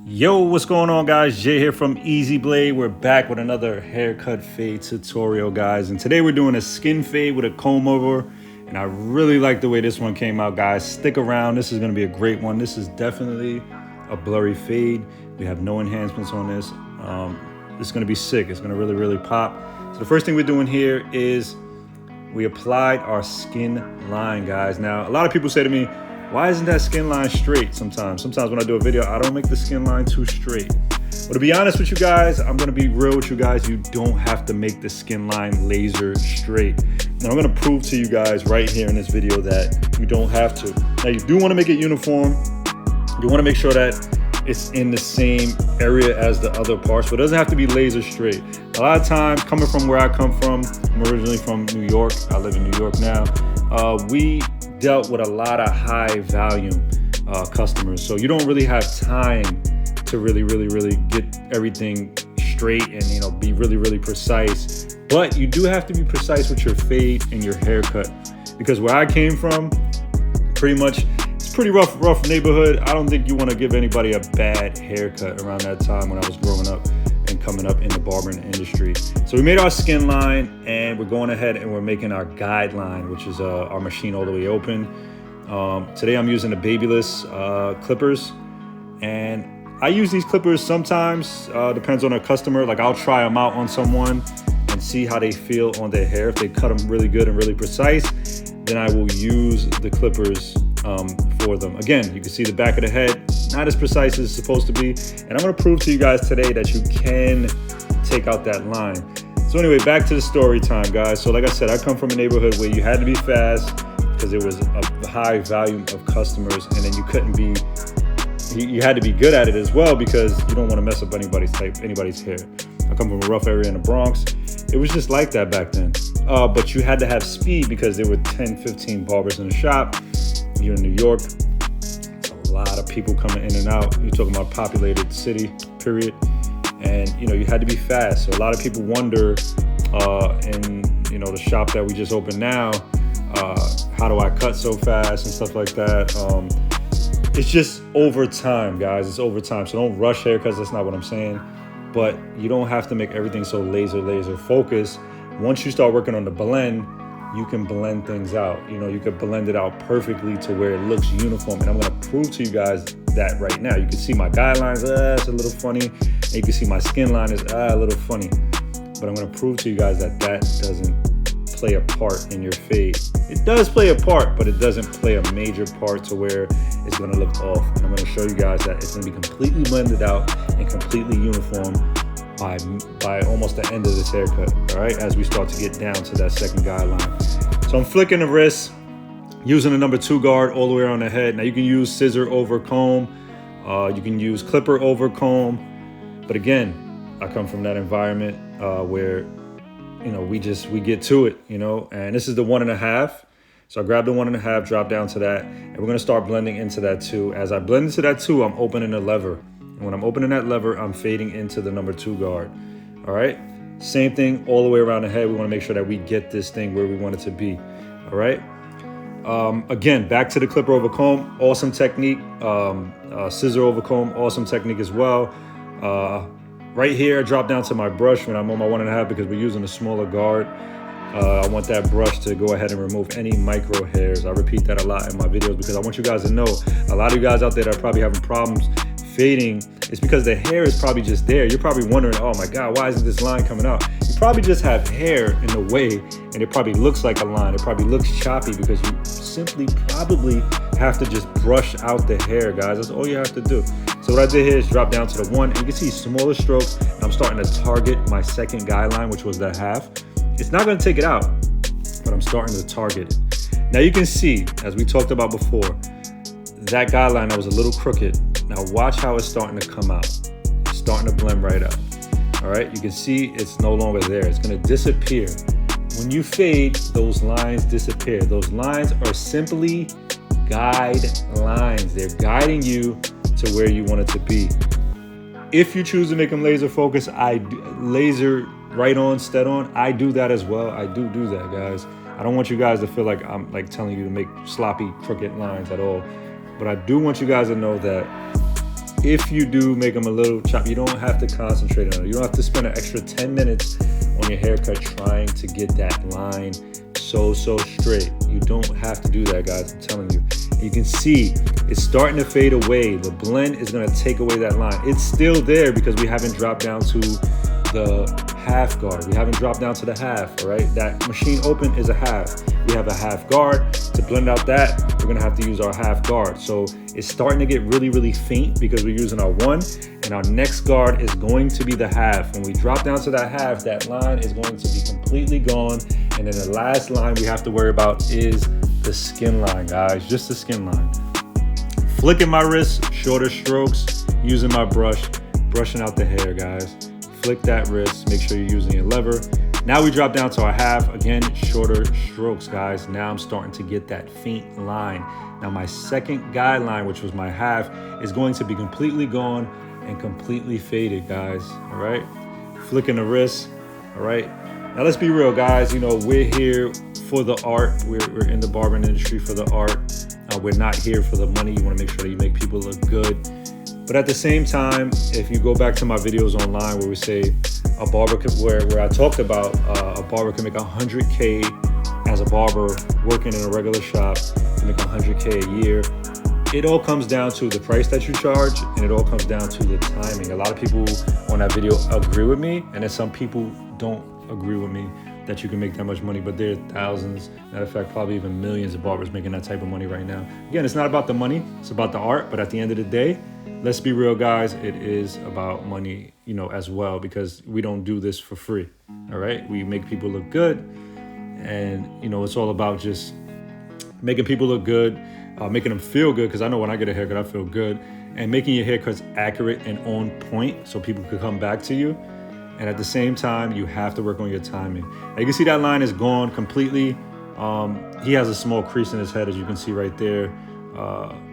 Yo, what's going on, guys? Jay here from Easy Blade. We're back with another haircut fade tutorial, guys. And today we're doing a skin fade with a comb over. And I really like the way this one came out, guys. Stick around. This is going to be a great one. This is definitely a blurry fade. We have no enhancements on this. It's going to be sick. It's going to really pop. So the first thing we're doing here is we applied our skin line, guys. Now, a lot of people say to me, why isn't that skin line straight sometimes? Sometimes when I do a video, I don't make the skin line too straight. But to be honest with you guys, I'm gonna be real with you guys, you don't have to make the skin line laser straight. Now I'm gonna prove to you guys right here in this video that you don't have to. Now you do wanna make it uniform. You wanna make sure that it's in the same area as the other parts, but it doesn't have to be laser straight. A lot of times, coming from where I come from, I'm originally from New York. I live in New York now. We dealt with a lot of high volume customers. So you don't really have time to really get everything straight and be really precise. But you do have to be precise with your fade and your haircut. Because where I came from, pretty much, it's pretty rough neighborhood. I don't think you want to give anybody a bad haircut around that time when I was growing up and coming up in the barbering industry. So we made our skin line and we're going ahead and we're making our guideline, which is our machine all the way open. Today I'm using the babyless clippers, and I use these clippers sometimes, depends on a customer. Like I'll try them out on someone and see how they feel on their hair. If they cut them really good and really precise, then I will use the clippers for them. Again, you can see the back of the head, not as precise as it's supposed to be. And I'm gonna prove to you guys today that you can take out that line. So anyway, back to the story time, guys. So like I said, I come from a neighborhood where you had to be fast because there was a high volume of customers, and then you couldn't be, you had to be good at it as well because you don't wanna mess up anybody's hair. I come from a rough area in the Bronx. It was just like that back then. But you had to have speed because there were 10, 15 barbers in the shop. Here in New York, it's a lot of people coming in and out. You're talking about a populated city, period. And you had to be fast. So a lot of people wonder in the shop that we just opened now, how do I cut so fast and stuff like that. It's just over time, guys. It's over time. So don't rush haircuts. That's not what I'm saying. But you don't have to make everything so laser focused. Once you start working on the blend, you can blend things out. You can blend it out perfectly to where it looks uniform. And I'm gonna prove to you guys that right now. You can see my guidelines, it's a little funny. And you can see my skin line is a little funny. But I'm gonna prove to you guys that that doesn't play a part in your fade. It does play a part, but it doesn't play a major part to where it's gonna look off. And I'm gonna show you guys that it's gonna be completely blended out and completely uniform by almost the end of this haircut, all right, as we start to get down to that second guideline. So I'm flicking the wrist, using the number 2 guard all the way around the head. Now you can use scissor over comb, you can use clipper over comb, but again, I come from that environment where we get to it, and this is the 1.5. So I grab the 1.5, drop down to that, and we're gonna start blending into that 2. As I blend into that 2, I'm opening the lever. And when I'm opening that lever, I'm fading into the number 2 guard. All right. Same thing all the way around the head. We want to make sure that we get this thing where we want it to be. All right. Again, back to the clipper over comb. Awesome technique. Scissor over comb. Awesome technique as well. Right here, I drop down to my brush when I'm on my 1.5 because we're using a smaller guard. I want that brush to go ahead and remove any micro hairs. I repeat that a lot in my videos because I want you guys to know, a lot of you guys out there that are probably having problems fading, it's because the hair is probably just there. You're probably wondering, oh my God, why isn't this line coming out? You probably just have hair in the way, and it probably looks like a line. It probably looks choppy because you simply probably have to just brush out the hair, guys. That's all you have to do. So what I did here is drop down to the 1, and you can see smaller strokes. And I'm starting to target my second guideline, which was the 1/2. It's not gonna take it out, but I'm starting to target it. Now you can see, as we talked about before, that guideline that was a little crooked. Now watch how it's starting to come out. It's starting to blend right out. All right, you can see it's no longer there. It's gonna disappear. When you fade, those lines disappear. Those lines are simply guidelines. They're guiding you to where you want it to be. If you choose to make them laser focus, laser right on, stead on, I do that as well. I do that, guys. I don't want you guys to feel like I'm like telling you to make sloppy, crooked lines at all. But I do want you guys to know that if you do make them a little choppy, you don't have to concentrate on it. You don't have to spend an extra 10 minutes on your haircut trying to get that line so straight. You don't have to do that, guys, I'm telling you. You can see it's starting to fade away. The blend is gonna take away that line. It's still there because we haven't dropped down to the half guard. We haven't dropped down to the half, all right? That machine open is a half. We have a half guard. To blend out that, we're gonna have to use our half guard. So it's starting to get really faint because we're using our 1, and our next guard is going to be the half. When we drop down to that half, that line is going to be completely gone. And then the last line we have to worry about is the skin line, guys, just the skin line. Flicking my wrist, shorter strokes, using my brush, brushing out the hair, guys. Flick that wrist, make sure you're using your lever. Now we drop down to our half, again, shorter strokes, guys. Now I'm starting to get that faint line. Now my second guideline, which was my half, is going to be completely gone and completely faded, guys, all right? Flicking the wrist, all right? Now let's be real, guys. You know, we're here for the art. We're in the barbering industry for the art. We're not here for the money. You wanna make sure that you make people look good. But at the same time, if you go back to my videos online where we say a barber could, where I talked about a barber can make 100K as a barber working in a regular shop, can make 100K a year. It all comes down to the price that you charge, and it all comes down to the timing. A lot of people on that video agree with me, and then some people don't agree with me that you can make that much money, but there are thousands, matter of fact, probably even millions of barbers making that type of money right now. Again, it's not about the money, it's about the art, but at the end of the day, let's be real, guys, it is about money, you know, as well, because we don't do this for free, all right? We make people look good, and, you know, it's all about just making people look good, making them feel good, because I know when I get a haircut, I feel good, and making your haircuts accurate and on point so people could come back to you. And at the same time, you have to work on your timing. Now you can see that line is gone completely. He has a small crease in his head, as you can see right there.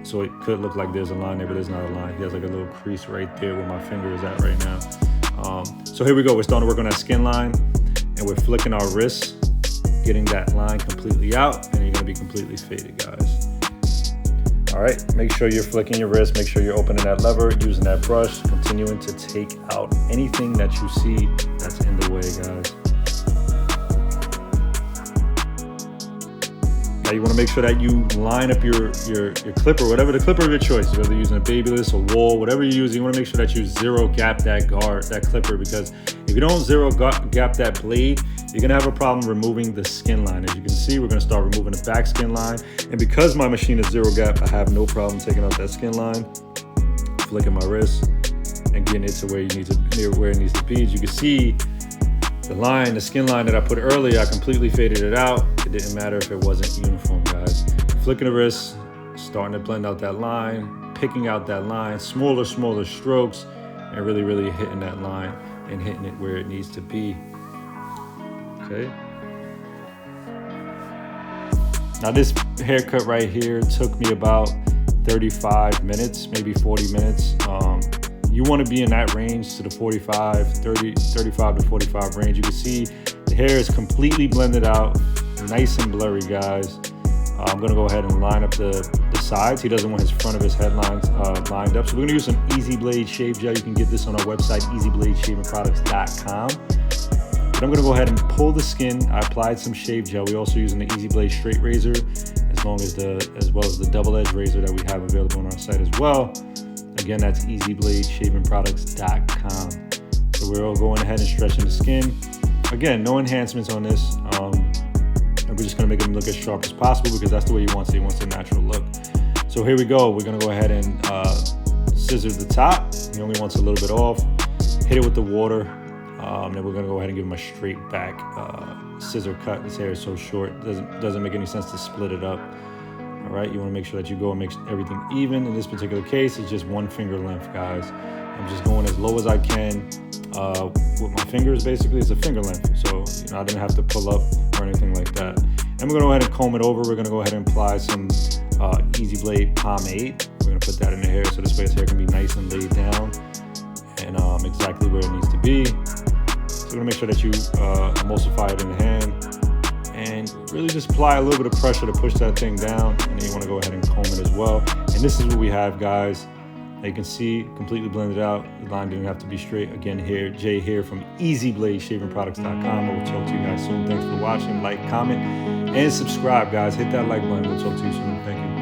So it could look like there's a line there, but there's not a line. He has like a little crease right there where my finger is at right now. So here we go. We're starting to work on that skin line, and we're flicking our wrists, getting that line completely out, and you're gonna be completely faded, guys. All right, make sure you're flicking your wrist, make sure you're opening that lever, using that brush, continuing to take out anything that you see that's in the way, guys. Now you wanna make sure that you line up your clipper, whatever the clipper of your choice, whether you're using a Babyliss, a Wall, whatever you're using, you wanna make sure that you zero gap that guard, that clipper, because if you don't zero gap that blade, you're gonna have a problem removing the skin line. As you can see, we're gonna start removing the back skin line. And because my machine is zero gap, I have no problem taking out that skin line, flicking my wrist, and getting it to where it needs to be. As you can see, the line, the skin line that I put earlier, I completely faded it out. It didn't matter if it wasn't uniform, guys. Flicking the wrist, starting to blend out that line, picking out that line, smaller strokes, and really hitting that line and hitting it where it needs to be. Okay. Now this haircut right here took me about 35 minutes, maybe 40 minutes. You want to be in that range to the 35 to 45 range. You can see the hair is completely blended out, nice and blurry, guys. I'm gonna go ahead and line up the sides. He doesn't want his front of his head lines lined up. So we're gonna use some Easy Blade Shave Gel. You can get this on our website, easybladeshavingproducts.com. But I'm gonna go ahead and pull the skin. I applied some shave gel. We're also using the Easy Blade straight razor, as well as the double edge razor that we have available on our site as well. Again, that's easybladeshavingproducts.com. So we're all going ahead and stretching the skin. Again, no enhancements on this. And we're just gonna make him look as sharp as possible because that's the way he wants it. He wants a natural look. So here we go. We're gonna go ahead and scissor the top. He only wants a little bit off. Hit it with the water. Then we're gonna go ahead and give him a straight back scissor cut. This hair is so short, doesn't make any sense to split it up. All right, you wanna make sure that you go and make everything even. In this particular case, it's just 1 finger length, guys. I'm just going as low as I can with my fingers. Basically, it's a finger length. So I didn't have to pull up or anything like that. And we're gonna go ahead and comb it over. We're gonna go ahead and apply some Easy Blade pomade. We're gonna put that in the hair so this way his hair can be nice and laid down and exactly where it needs to be. So we're gonna make sure that you emulsify it in the hand and really just apply a little bit of pressure to push that thing down. And then you wanna go ahead and comb it as well. And this is what we have, guys. Now you can see, completely blended out. The line didn't have to be straight. Again, here, Jay here from EasyBladeShavingProducts.com. I will talk to you guys soon. Thanks for watching. Like, comment, and subscribe, guys. Hit that like button. We'll talk to you soon. Thank you.